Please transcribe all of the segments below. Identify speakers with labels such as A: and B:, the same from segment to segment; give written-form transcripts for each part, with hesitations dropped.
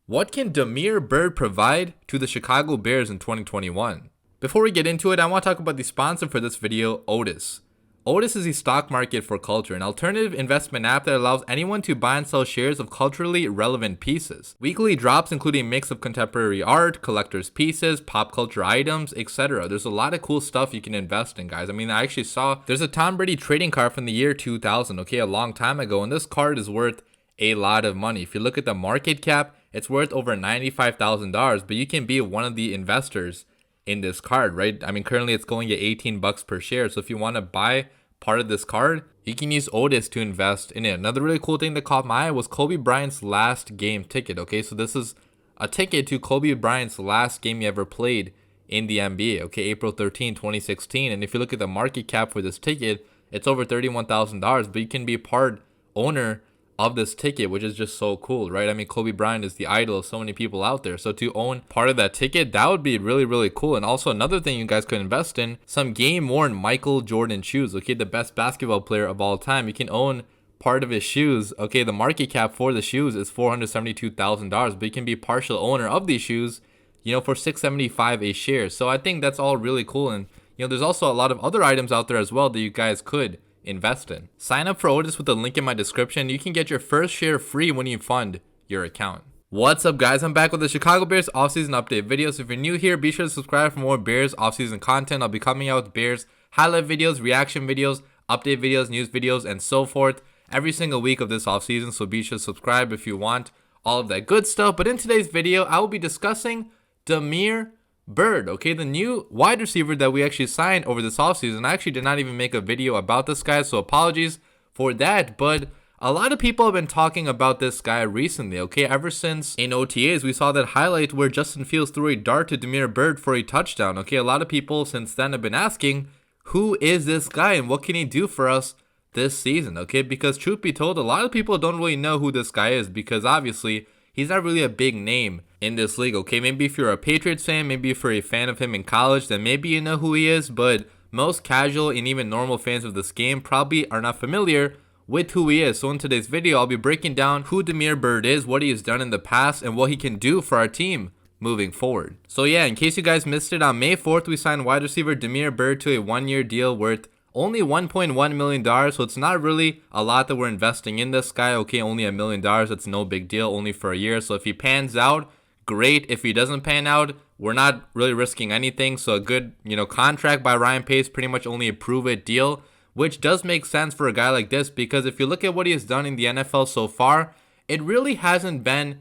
A: What can Damiere Byrd provide to the Chicago Bears in 2021? Before we get into it, I want to talk about the sponsor for this video, Otis. Otis is the stock market for culture, an alternative investment app that allows anyone to buy and sell shares of culturally relevant pieces. Weekly drops include a mix of contemporary art, collector's pieces, pop culture items, etc. There's a lot of cool stuff you can invest in, guys. I mean, I actually saw there's a Tom Brady trading card from the year 2000, okay, a long time ago, and this card is worth a lot of money. If you look at the market cap, it's worth over $95,000, but you can be one of the investors in this card, right? I mean, currently it's going at 18 bucks per share. So if you want to buy part of this card, you can use Otis to invest in it. Another really cool thing that caught my eye was Kobe Bryant's last game ticket. Okay, so this is a ticket to Kobe Bryant's last game he ever played in the NBA. Okay, April 13, 2016. And if you look at the market cap for this ticket, it's over $31,000, but you can be part owner of this ticket, which is just so cool, right? I mean, Kobe Bryant is the idol of so many people out there. So to own part of that ticket, that would be really, really cool. And also another thing you guys could invest in, some game-worn Michael Jordan shoes. Okay, the best basketball player of all time. You can own part of his shoes. Okay, the market cap for the shoes is $472,000, but you can be partial owner of these shoes, for $675 a share. So I think that's all really cool. And, there's also a lot of other items out there as well that you guys could invest in. Sign up for Otis with the link in my description. You can get your first share free when you fund your account. What's up, guys? I'm back with the Chicago Bears offseason update videos. If you're new here, be sure to subscribe for more Bears offseason content. I'll be coming out with Bears highlight videos, reaction videos, update videos, news videos, and so forth every single week of this offseason. So be sure to subscribe if you want all of that good stuff. But in today's video, I will be discussing Damiere Byrd, okay, the new wide receiver that we actually signed over this offseason. I actually did not even make a video about this guy, so apologies for that, but a lot of people have been talking about this guy recently, okay? Ever since in OTAs, we saw that highlight where Justin Fields threw a dart to Damiere Byrd for a touchdown, okay? A lot of people since then have been asking, who is this guy and what can he do for us this season, okay? Because truth be told, a lot of people don't really know who this guy is because obviously he's not really a big name in this league, okay? Maybe if you're a Patriots fan, maybe if you're a fan of him in college, then maybe you know who he is, but most casual and even normal fans of this game probably are not familiar with who he is. So in today's video, I'll be breaking down who Damiere Byrd is, what he has done in the past, and what he can do for our team moving forward. So yeah, in case you guys missed it, on May 4th, we signed wide receiver Damiere Byrd to a one-year deal worth only $1.1 million, so it's not really a lot that we're investing in this guy, okay? Only $1 million, that's no big deal, only for a year. So if he pans out, great. If he doesn't pan out, we're not really risking anything. So a good, contract by Ryan Pace, pretty much only a prove-it deal, which does make sense for a guy like this because if you look at what he has done in the NFL so far, it really hasn't been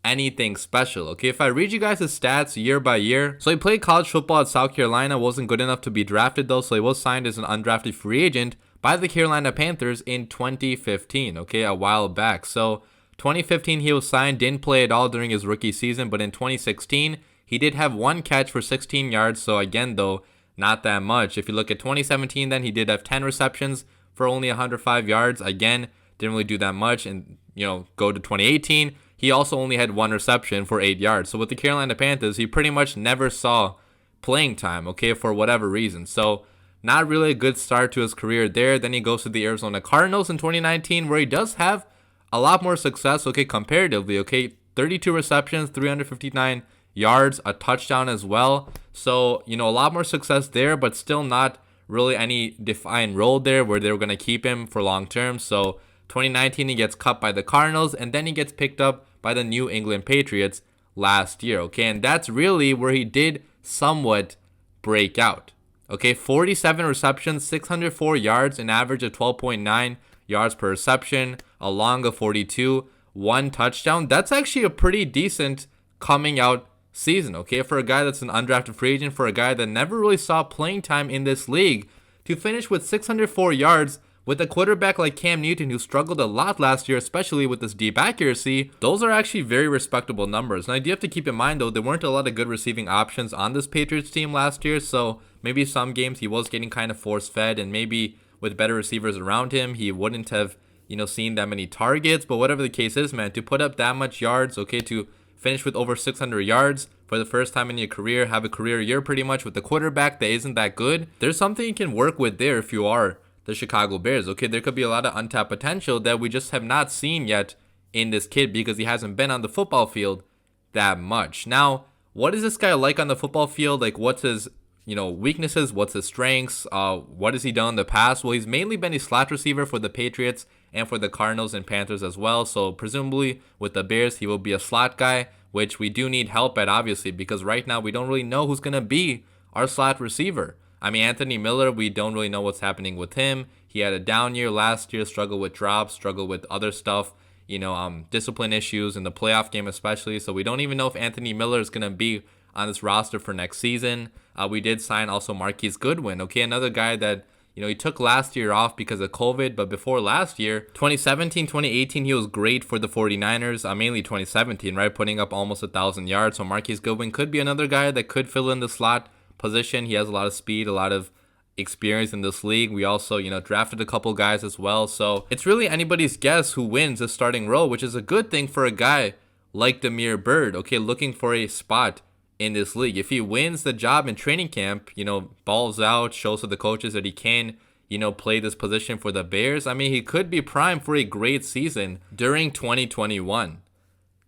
A: anything special, okay? If I read you guys his stats year by year, so he played college football at South Carolina, wasn't good enough to be drafted though, so he was signed as an undrafted free agent by the Carolina Panthers in 2015, okay, a while back. So 2015 he was signed, didn't play at all during his rookie season, but in 2016 he did have one catch for 16 yards, so again though, not that much. If you look at 2017, then he did have 10 receptions for only 105 yards, again, didn't really do that much. And go to 2018, he also only had one reception for 8 yards. So with the Carolina Panthers, he pretty much never saw playing time, okay, for whatever reason. So not really a good start to his career there. Then he goes to the Arizona Cardinals in 2019, where he does have a lot more success, okay, comparatively, okay, 32 receptions, 359 yards, a touchdown as well. So, a lot more success there, but still not really any defined role there where they were going to keep him for long term. So 2019, he gets cut by the Cardinals, and then he gets picked up by the New England Patriots last year, okay? And that's really where he did somewhat break out, okay? 47 receptions, 604 yards, an average of 12.9 yards per reception, a long of 42, one touchdown. That's actually a pretty decent coming out season, okay? For a guy that's an undrafted free agent, for a guy that never really saw playing time in this league, to finish with 604 yards, with a quarterback like Cam Newton, who struggled a lot last year, especially with this deep accuracy, those are actually very respectable numbers. Now, you do have to keep in mind, though, there weren't a lot of good receiving options on this Patriots team last year, so maybe some games he was getting kind of force-fed, and maybe with better receivers around him, he wouldn't have, seen that many targets. But whatever the case is, man, to put up that much yards, okay, to finish with over 600 yards for the first time in your career, have a career year pretty much with a quarterback that isn't that good, there's something you can work with there if you are the Chicago Bears. Okay, there could be a lot of untapped potential that we just have not seen yet in this kid because he hasn't been on the football field that much. Now, what is this guy like on the football field? Like, what's his weaknesses? What's his strengths? What has he done in the past? Well, he's mainly been a slot receiver for the Patriots and for the Cardinals and Panthers as well. So presumably with the Bears, he will be a slot guy, which we do need help at, obviously, because right now we don't really know who's going to be our slot receiver. I mean, Anthony Miller, we don't really know what's happening with him. He had a down year last year, struggled with drops, struggled with other stuff, discipline issues in the playoff game especially. So we don't even know if Anthony Miller is going to be on this roster for next season. We did sign also Marquise Goodwin, okay, another guy that, he took last year off because of COVID, but before last year, 2017, 2018, he was great for the 49ers, mainly 2017, right, putting up almost 1,000 yards. So Marquise Goodwin could be another guy that could fill in the slot position. He has a lot of speed, a lot of experience in this league. We also, drafted a couple guys as well. So it's really anybody's guess who wins the starting role, which is a good thing for a guy like Damiere Byrd, okay, looking for a spot in this league. If he wins the job in training camp, balls out, shows to the coaches that he can, play this position for the Bears, I mean, he could be primed for a great season during 2021.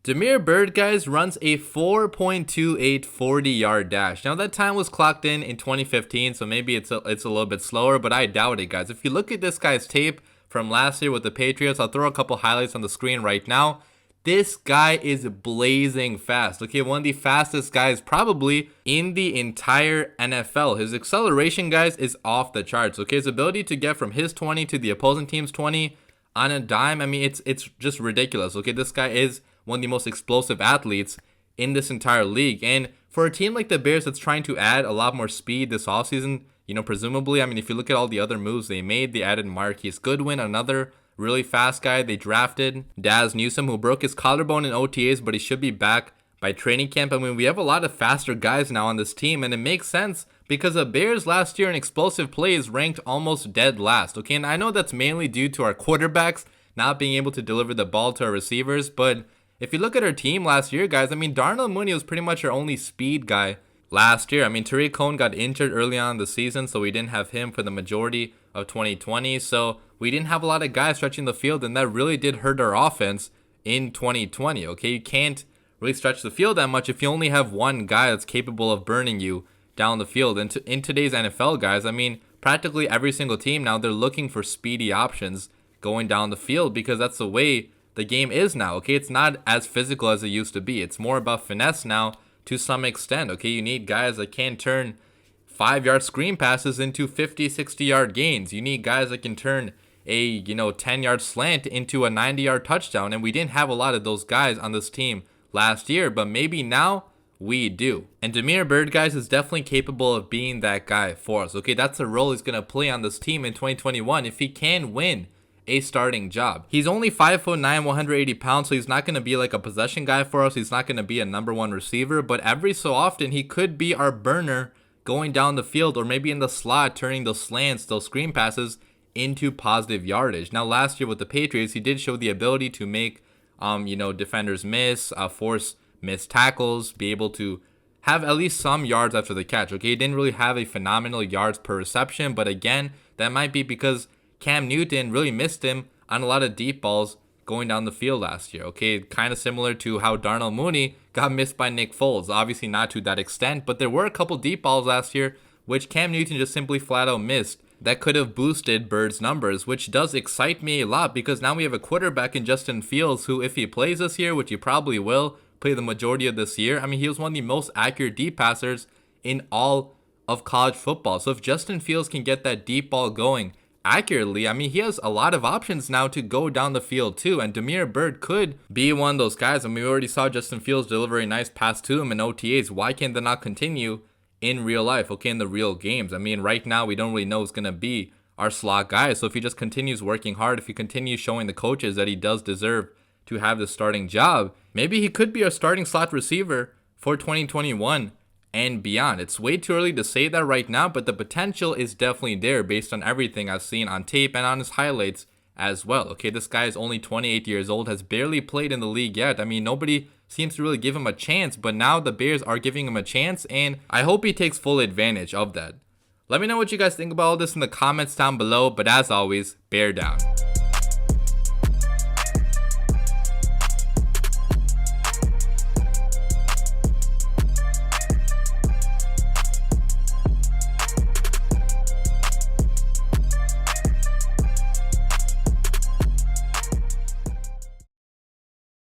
A: Damiere Byrd, guys, runs a 4.28 40-yard dash. Now, that time was clocked in 2015, so maybe it's a little bit slower, but I doubt it, guys. If you look at this guy's tape from last year with the Patriots, I'll throw a couple highlights on the screen right now. This guy is blazing fast. Okay, one of the fastest guys probably in the entire NFL. His acceleration, guys, is off the charts. Okay, his ability to get from his 20 to the opposing team's 20 on a dime, I mean, it's just ridiculous. Okay, this guy is one of the most explosive athletes in this entire league. And for a team like the Bears that's trying to add a lot more speed this offseason, presumably, I mean, if you look at all the other moves they made, they added Marquise Goodwin, another really fast guy. They drafted Daz Newsome, who broke his collarbone in OTAs, but he should be back by training camp. I mean, we have a lot of faster guys now on this team, and it makes sense because the Bears last year in explosive plays ranked almost dead last. Okay, and I know that's mainly due to our quarterbacks not being able to deliver the ball to our receivers, but if you look at our team last year, guys, I mean, Darnell Mooney was pretty much our only speed guy last year. I mean, Tariq Cohen got injured early on in the season, so we didn't have him for the majority of 2020. So we didn't have a lot of guys stretching the field, and that really did hurt our offense in 2020. Okay, you can't really stretch the field that much if you only have one guy that's capable of burning you down the field. And in today's NFL, guys, I mean, practically every single team now, they're looking for speedy options going down the field because that's the way the game is now. Okay, it's not as physical as it used to be. It's more about finesse now to some extent. Okay, you need guys that can turn 5-yard screen passes into 50, 60-yard gains. You need guys that can turn a 10-yard slant into a 90-yard touchdown, and we didn't have a lot of those guys on this team last year, but maybe now we do. And Damiere Byrd, guys, is definitely capable of being that guy for us. Okay, that's the role he's going to play on this team in 2021 if he can win a starting job. He's only 5'9", 180 pounds, so he's not going to be like a possession guy for us. He's not going to be a number one receiver, but every so often he could be our burner going down the field, or maybe in the slot, turning those slants, those screen passes into positive yardage. Now, last year with the Patriots, he did show the ability to make, defenders miss, force missed tackles, be able to have at least some yards after the catch. Okay, he didn't really have a phenomenal yards per reception, but again, that might be because Cam Newton really missed him on a lot of deep balls going down the field last year. Okay, kind of similar to how Darnell Mooney got missed by Nick Foles. Obviously not to that extent, but there were a couple deep balls last year which Cam Newton just simply flat out missed that could have boosted Byrd's numbers, which does excite me a lot because now we have a quarterback in Justin Fields who, if he plays this year, which he probably will play the majority of this year, I mean, he was one of the most accurate deep passers in all of college football. So if Justin Fields can get that deep ball going accurately, I mean, he has a lot of options now to go down the field too, and Damiere Byrd could be one of those guys. I mean, we already saw Justin Fields deliver a nice pass to him in OTAs. Why can't that not continue in real life, okay, in the real games? I mean, right now we don't really know who's going to be our slot guy, so if he just continues working hard, if he continues showing the coaches that he does deserve to have the starting job, maybe he could be our starting slot receiver for 2021 and beyond. It's way too early to say that right now, but the potential is definitely there based on everything I've seen on tape and on his highlights as well. Okay, this guy is only 28 years old, has barely played in the league yet. I mean, nobody seems to really give him a chance, but now the Bears are giving him a chance, and I hope he takes full advantage of that. Let me know what you guys think about all this in the comments down below, but as always, bear down.